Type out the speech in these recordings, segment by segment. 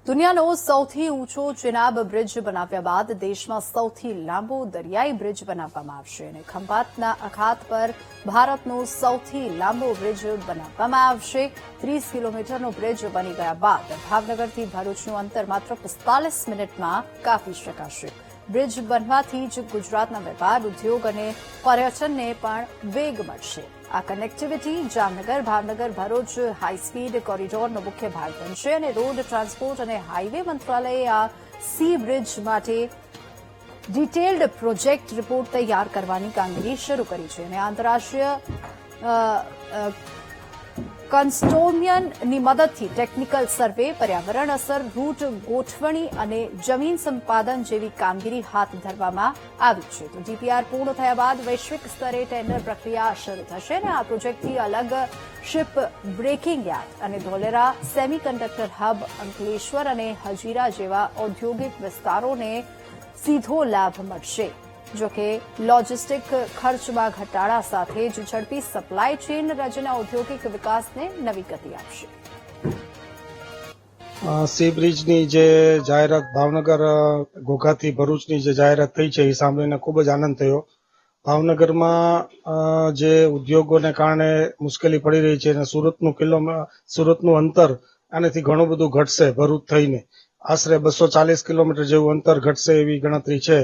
દુનિયાનો સૌથી ઊંચો ચેનાબ બ્રિજ બનાવ્યા બાદ દેશમાં સૌથી લાંબો દરિયાઈ બ્રિજ બનાવવામાં આવશે અને ખંભાતના અખાત પર ભારતનો સૌથી લાંબો બ્રિજ બનાવવામાં આવશે। 30 કિલોમીટરનો બ્રિજ બની ગયા બાદ ભાવનગરથી ભરૂચનું અંતર માત્ર 45 મિનિટમાં કાપી શકાશે। બ્રિજ બનવાથી જ ગુજરાતના વેપાર ઉદ્યોગ અને પર્યટનને પણ વેગ મળશે। આ કનેક્ટિવિટી જામનગર ભાવનગર ભરૂચ હાઈસ્પીડ કોરિડોરનો મુખ્ય ભાગ બનશે અને રોડ ટ્રાન્સપોર્ટ અને હાઈવે મંત્રાલયે આ સી બ્રિજ માટે ડિટેલ્ડ પ્રોજેક્ટ રિપોર્ટ તૈયાર કરવાની કામગીરી શરૂ કરી છે અને આંતરરાષ્ટ્રીય કન્સોર્ટિયમની મદદથી ટેકનિકલ સર્વે પર્યાવરણ અસર રૂટ ગોઠવણી અને જમીન સંપાદન જેવી કામગીરી હાથ ધરવામાં આવી છે। તો ડીપીઆર પૂર્ણ થયા બાદ વૈશ્વિક સ્તરે ટેન્ડર પ્રક્રિયા શરૂ થશે અને આ પ્રોજેક્ટથી અલગ શિપ બ્રેકિંગ યાર્ડ અને ધોલેરા સેમિકન્ડક્ટર હબ અંકલેશ્વર અને હજીરા જેવા ઔદ્યોગિક વિસ્તારોને સીધો લાભ મળશે। જોકે લોજિસ્ટિક ખર્ચમાં ઘટાડા સાથે જ ઝડપી સપ્લાય ચેઇન રાજ્યના ઔદ્યોગિક વિકાસને નવી ગતિ આપશે। સી બ્રિજની જે જાહેરાત ભાવનગર ઘોઘાથી ભરૂચની જે જાહેરાત થઈ છે એ સાંભળીને ખૂબ જ આનંદ થયો। ભાવનગરમાં જે ઉદ્યોગોને કારણે મુશ્કેલી પડી રહી છે અને સુરતનું અંતર આનાથી ઘણું બધું ઘટશે। ભરૂચ થઈને આશરે 240 કિલોમીટર જેવું અંતર ઘટશે એવી ગણતરી છે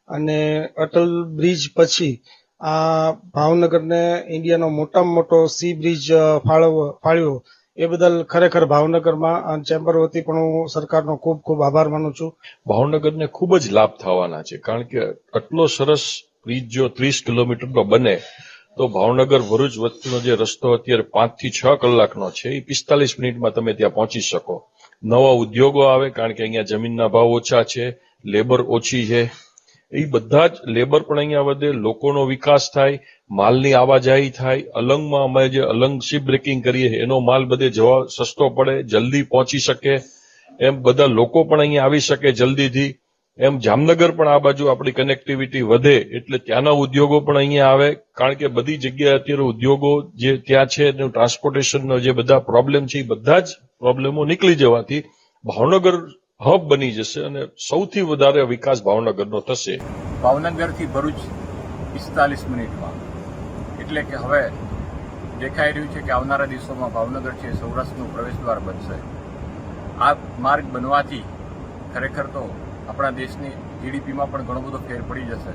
અને અટલ બ્રિજ પછી આ ભાવનગરને ઇન્ડિયાનો મોટામાં મોટો સી બ્રિજ ફાળ્યો એ બદલ ખરેખર ભાવનગરમાં ચેમ્બર વતી પણ હું સરકારનો ખૂબ ખૂબ આભાર માનું છું। ભાવનગરને ખૂબ જ લાભ થવાના છે કારણ કે આટલો સરસ બ્રિજ જો 30 કિલોમીટરનો બને તો ભાવનગર ભરૂચ વચ્ચેનો જે રસ્તો અત્યારે 5 થી 6 કલાકનો છે એ 45 મિનિટમાં તમે ત્યાં પહોંચી શકો। નવા ઉદ્યોગો આવે કારણ કે અહીંયા જમીનના ભાવ ઓછા છે, લેબર ઓછી છે, એ બધા જ લેબર પણ અહીંયા વધે, લોકોનો વિકાસ થાય, માલની આવાજાહી થાય। અલંગમાં અમે જે અલંગ શિપ બ્રેકિંગ કરીએ એનો માલ બધે જવા સસ્તો પડે, જલ્દી પહોંચી શકે, એમ બધા લોકો પણ અહીંયા આવી શકે જલ્દીથી। એમ જામનગર પણ આ બાજુ આપણી કનેક્ટિવિટી વધે એટલે ત્યાંના ઉદ્યોગો પણ અહીંયા આવે કારણ કે બધી જગ્યાએ અત્યારે ઉદ્યોગો જે ત્યાં છે એનું ટ્રાન્સપોર્ટેશનનો જે બધા પ્રોબ્લેમ છે એ બધા જ પ્રોબ્લેમો નીકળી જવાથી ભાવનગર હબ બની જશે અને સૌથી વધારે વિકાસ ભાવનગરનો થશે। ભાવનગરથી ભરૂચ 45 મિનિટમાં એટલે કે હવે દેખાઈ રહ્યું છે કે આવનારા દિવસોમાં ભાવનગર છે સૌરાષ્ટ્રનું પ્રવેશદ્વાર બનશે। આ માર્ગ બનવાથી ખરેખર તો આપણા દેશની જીડીપીમાં પણ ઘણો બધો ફેર પડી જશે।